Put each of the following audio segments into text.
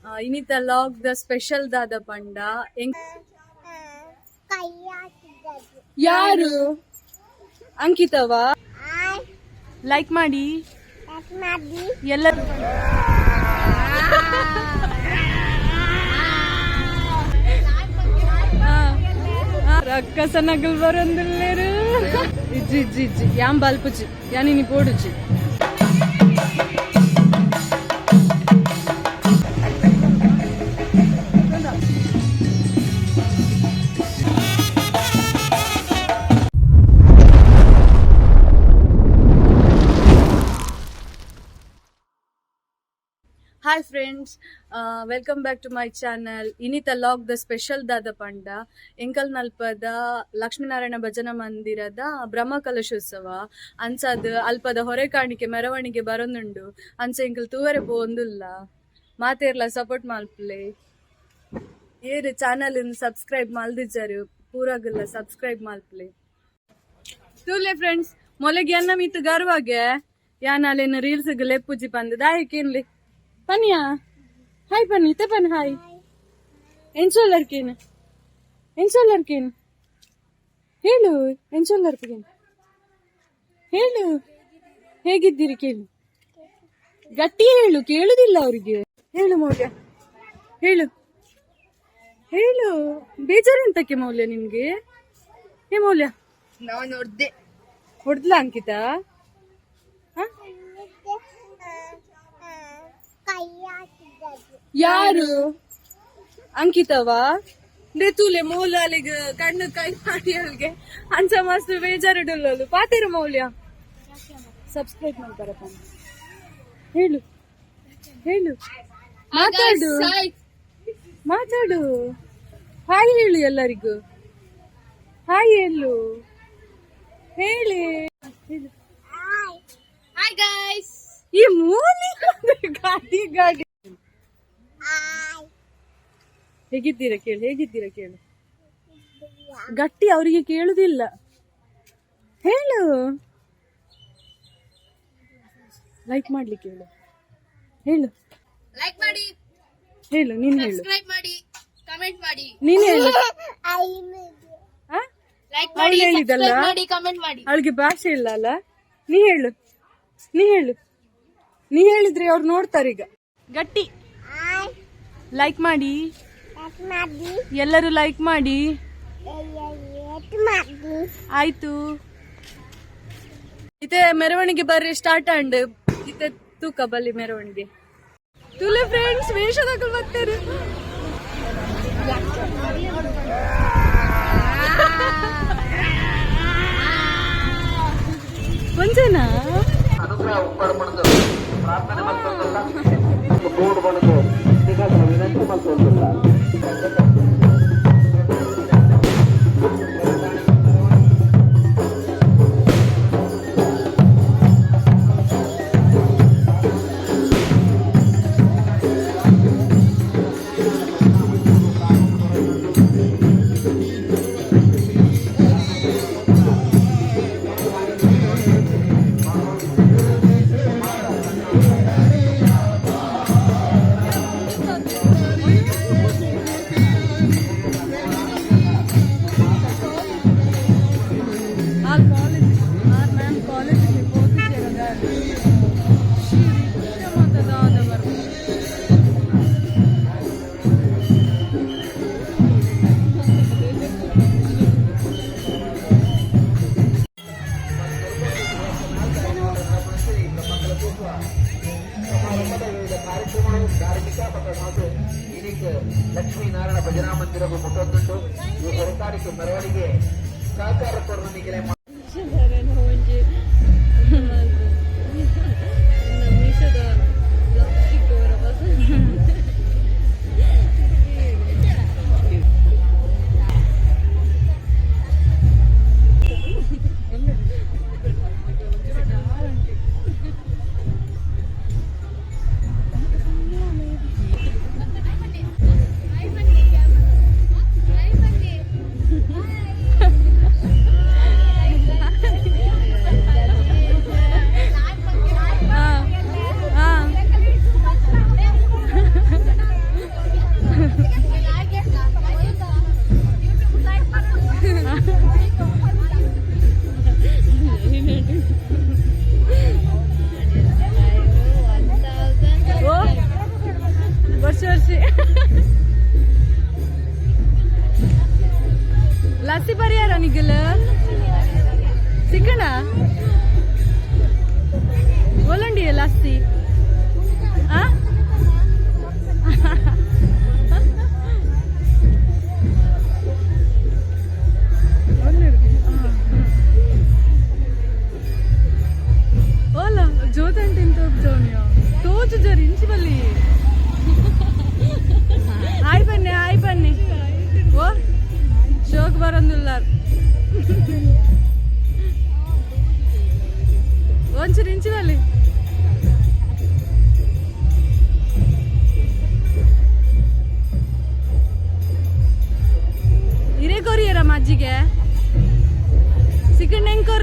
ಇನ್ನಿತ ಲಾಗ್ ದ ಸ್ಪೆಷಲ್ ದಾದ ಪಂಡ ಯಾರು ಅಂಕಿತವಾ ಲೈಕ್ ಮಾಡಿ ಎಲ್ಲರೂ ರಕ್ಕಸ ನಗಲ್ ಬರಂದಿಲ್ಲೇರು ಇಜ್ಜಿ ಇಜ್ಜಿ ಇಜ್ಜಿ ಯಾಮ್ ಬಲ್ಪುಜಿ ಯಾನಿ ಪೋಡುಜಿ hi friends, welcome back to my channel. ಇನ್ನಿತ ಲಾಗ್ ದ ಸ್ಪೆಷಲ್ ದಾದ ಪಂಡ ಎಂಕಲ್ ನಲ್ಪದ ಲಕ್ಷ್ಮೀನಾರಾಯಣ ಭಜನಾ ಮಂದಿರದ ಬ್ರಹ್ಮ ಕಲಶೋತ್ಸವ ಅನ್ಸದ್ ಅಲ್ಪದ ಹೊರೆ ಕಾಣಿಕೆ ಮೆರವಣಿಗೆ ಬರೋದುಂಡು ಅನ್ಸ ಎಂಕಲ್ ತೂವರೆ ಪೋಂದುಲ್ಲ ಮಾತೇರ್ಲ ಸಪೋರ್ಟ್ ಮಲ್ಪಲೆ ಏರು ಚಾನಲ್ ಸಬ್ಸ್ಕ್ರೈಬ್ ಮಲ್ದಿಜ್ಜರು ಪೂರಾಗಲ್ಲ ಸಬ್ಸ್ಕ್ರೈಬ್ ಮಲ್ಪಲೆ ತೂಲೆ ಫ್ರೆಂಡ್ಸ್ ಮೊಲೆಗೆ ಅನ್ನ ಮಿತ್ತು ಗರ್ವಾಗೆ ಯಾನಾಲೇನು ರೀಲ್ಸ್ ಲೆಪ್ಪುಜಿ ಪಂದು ದಾಯಕೇನ್ಲಿ ಪನಿಯಾ ಹಾಯ್ ಪನಿ ತಪನ್ ಹಾಯ್ ಎನ್ಸೋಲರ್ಕೇನ್ ಹೇಳು ಎನ್ಸೋಲರ್ಕೇನ್ ಹೇಳು ಹೇಗಿದ್ದೀರಿ ಕೇಳು ಗಟ್ಟಿ ಹೇಳು ಕೇಳುದಿಲ್ಲ ಅವ್ರಿಗೆ ಹೇಳು ಮೌಲ್ಯ ಹೇಳು ಹೇಳು ಬೇಜಾರೆಂತಕ್ಕೆ ಮೌಲ್ಯ ನಿಮ್ಗೆ ಹೇ ಮೌಲ್ಯ ನಾನು ಹೊಡ್ದ್ಲ ಅಂಕಿತ ಯಾರು ಅಂಕಿತವಾ ತೂಲೆ ಮೌಲ್ಯಲಿಗ ಕಣ್ಣು ಕೈ ಮಾಡಿ ಅಲ್ಗೆ ಅಂಚ ಮಸ್ತ್ ಬೇಜಾರಿಡಲ್ಲ ಪಾತಿರ ಮೌಲ್ಯ ಸಬ್ಸ್ಕ್ರೈಬ್ ಮಾಡ್ತಾರಪ್ಪ ಹೇಳು ಹೇಳು ಮಾತಾಡು ಹಾಯ್ ಹೇಳು ಎಲ್ಲರಿಗೂ ಹಾಯ್ ಹೇಳು ಹೇಳಿ ಹಾಯ್ ಗೈಸ್ ಈ ಮೂಲಿ ಗಾಡಿ ಹೇಗಿದ್ದೀರಾ ಕೇಳು ಗಟ್ಟಿ ಅವರಿಗೆ ಕೇಳುದಿಲ್ಲ ಹೇಳು ಲೈಕ್ ಮಾಡ್ಲಿಕ್ಕೆ ಹೇಳು ಲೈಕ್ ಮಾಡಿ ಹೇಳು ನೀನ್ ಹೇಳು ಸಬ್ಸ್ಕ್ರೈಬ್ ಮಾಡಿ ಕಮೆಂಟ್ ಮಾಡಿ ನೀನ್ ಹೇಳು ಲೈಕ್ ಮಾಡಿ ಹೇಳಿದಲ್ಲ ಸಬ್ಸ್ಕ್ರೈಬ್ ಮಾಡಿ ಕಮೆಂಟ್ ಮಾಡಿ ಅವಳಿಗೆ ಭಾಷೆ ಇಲ್ಲ ಅಲ್ಲ ನೀ ಹೇಳು ನೀ ಹೇಳಿದ್ರೆ ಅವ್ರು ನೋಡ್ತಾರೆ ಈಗ ಗಟ್ಟಿ ಲೈಕ್ ಮಾಡಿ ಎಲ್ಲರೂ ಲೈಕ್ ಮಾಡಿ ಆಯ್ತು ಇತ್ತೆ ಮೆರವಣಿಗೆ ಬರ್ರಿ ಸ್ಟಾರ್ಟ್ ಅಂಡ್ ಇತ್ತೆ ತೂಕ ಬಲ್ಲಿ ಮೆರವಣಿಗೆ ತುಲೆ ಫ್ರೆಂಡ್ಸ್ ವೇಷದಾಗ ಬರ್ತಾರೆ ಒಂದೇನಾ ಅನುಗ್ರಹ ಪಡ್ಕೊಂಡು ಪ್ರಾರ್ಥನೆ ಮಾಡ್ಕೊಂಡು ಬೋರ್ಡ್ ಬಣದು ವಿನಂತಿ ಮಾಡ್ಕೊಂಡು ಲಕ್ಷ್ಮೀನಾರಾಯಣ ಭಜನಾ ಮಂದಿರವು ಮುಟ್ಟೊಂದುಂಟು ಈ ಹೊರತಾರಿಕೆ ಮೆರವಣಿಗೆ ಸಹಕಾರ ಕೊರನಿಗೆ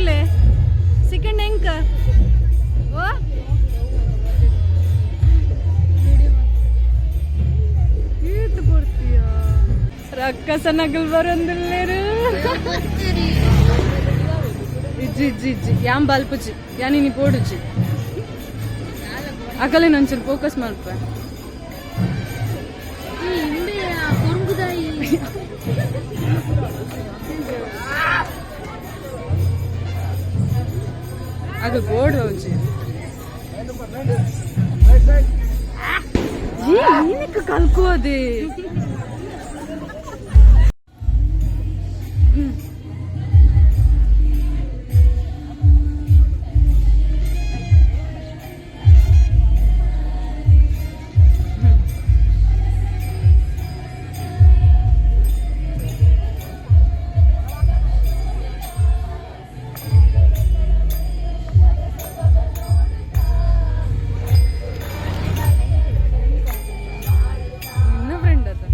ಪೂರ್ಲೆ ಸೆಕೆಂಡ್ ಎಂಕ ಓ ಈತ್ ಪೂರ್ತಿಯ ರಕ್ಕಸ ನಗಲ್ ಬರೊಂದಿಲ್ಲೇರು ಇಜ್ಜಿ ಇಜ್ಜಿ ಇಜ್ಜಿ ಯಾಮ್ ಬಾಲ್ಪುಜಿ ಯಾನಿ ನೀ ಪೋಡುಜಿ ಅಕಲೆ ನಂಚೂರು ಫೋಕಸ್ ಮಾಡ್ಪ ಅದು ಬೋರ್ಡ್ ಹೋಜಿ ಏನಕ್ಕೆ ಕಲ್ಕೋದೆ ನಿನ್ನ ಫ್ರೆಂಡ್ ಅದು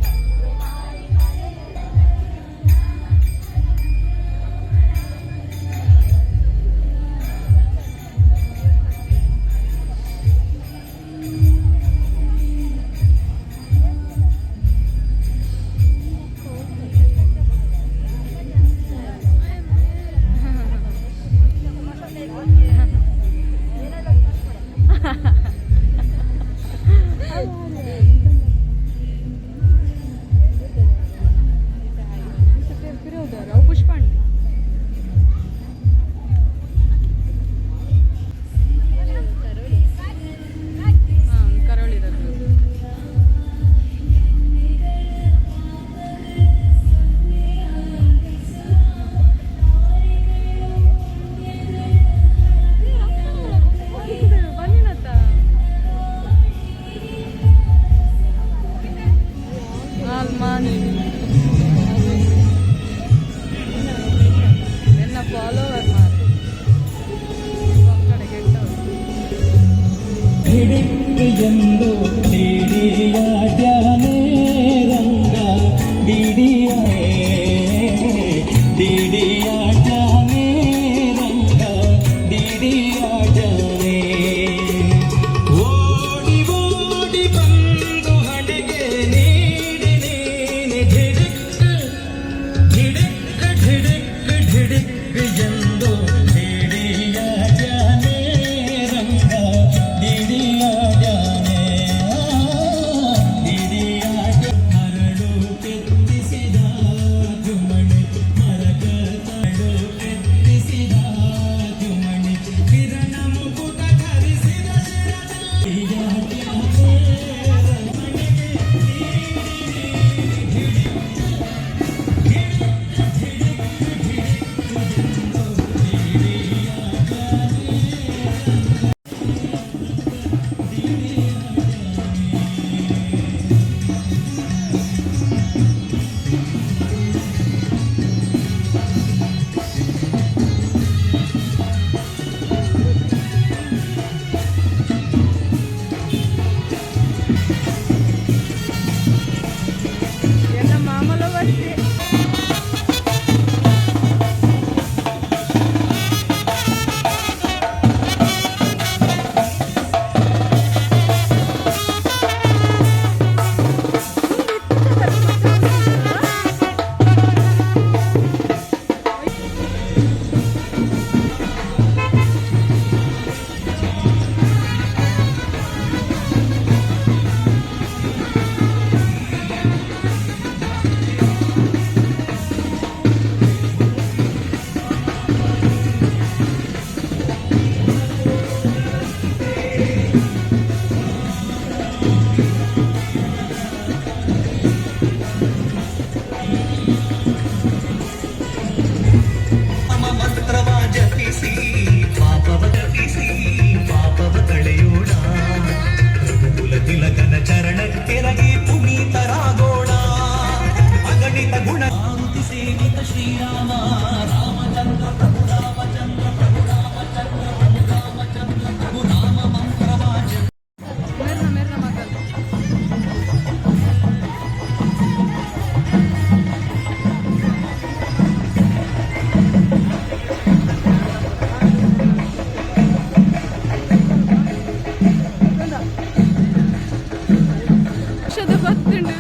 ವರ್ಷದ ಬರ್ತುಂಡು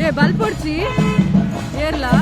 ಏ ಬಲ್ಪೊಡ್ಚಿ ಏರ್ಲಾ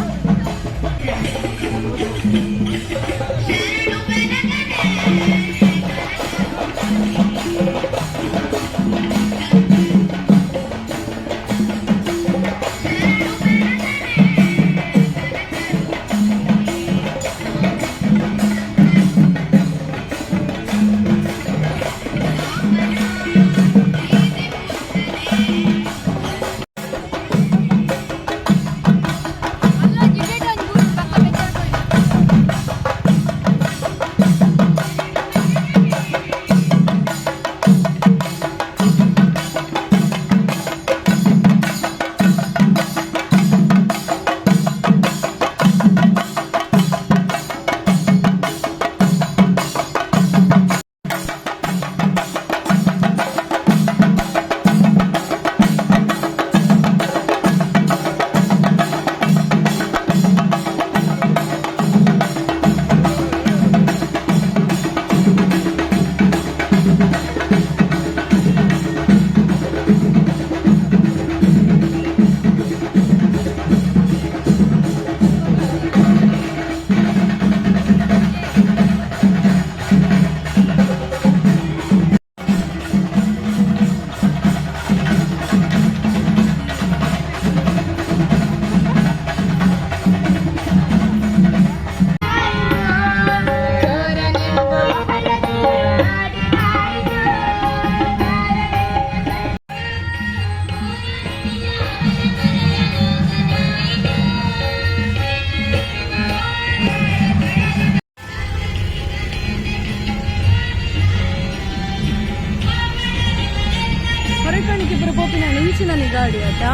ಹೊರಕಾಣಿಕೆ ಬರಬೋಪಿನ ನಿಂಚಿನ ಗಾಡಿ ಆಯ್ತಾ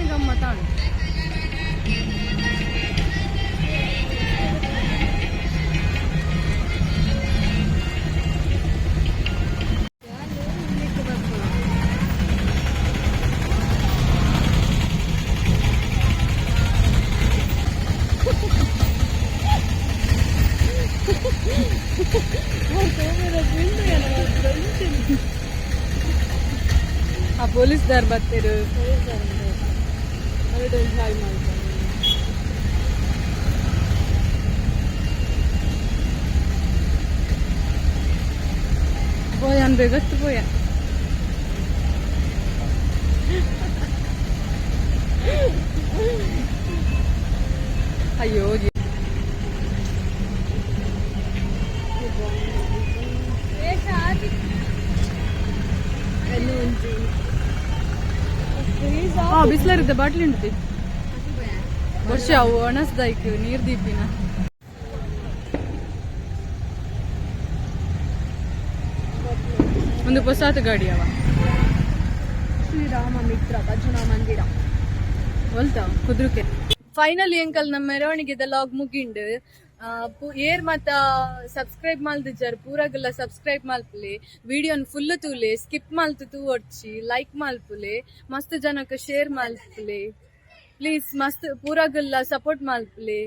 ಗಮ್ಮತ್ತಾണ് ಆ ಪೊಲೀಸ್ದಾರ್ ಬರ್ತಿರು പോയാൻ വേഗത്ത് പോയാ അയ്യോ ಬಿಸ್ಲರಿದ್ದ ಬಾಟ್ಲಿ ಉಂಟು ವರ್ಷ ಅವು ಒಣಸ್ದಾಯ್ತು ನೀರ್ ದೀಪಿನ ಒಂದು ಹೊಸಾತ ಗಾಡಿ ಅವ ಶ್ರೀರಾಮ ಮಿತ್ರ ಭಜನಾ ಮಂದಿರ ಹೊಲ್ತಾ ಕುದ್ರುಕೆ ಫೈನಲಿ ಅಂಕಲ್ ನಮ್ಮ ಮೆರವಣಿಗೆದ ಲಾಗ್ ಮುಗಿಂಡು ಏರ್ ಮತ್ತ ಸಬ್ಸ್ಕ್ರೈಬ್ ಮಲ್ದಿಜ್ಜಾರ್ ಪೂರಾಗೆಲ್ಲ ಸಬ್ಸ್ಕ್ರೈಬ್ ಮಲ್ಪುಲೆ ವಿಡಿಯೋನ್ ಫುಲ್ ತೂಲೆ ಸ್ಕಿಪ್ ಮಲ್ತು ತೂ ಒಡ್ಚಿ ಲೈಕ್ ಮಲ್ಪುಲೆ ಮಸ್ತ್ ಜನಕ್ಕೆ ಶೇರ್ ಮಲ್ಪುಲೆ ಪ್ಲೀಸ್ ಮಸ್ತ್ ಪೂರಾಗೆಲ್ಲ ಸಪೋರ್ಟ್ ಮಲ್ಪುಲೆ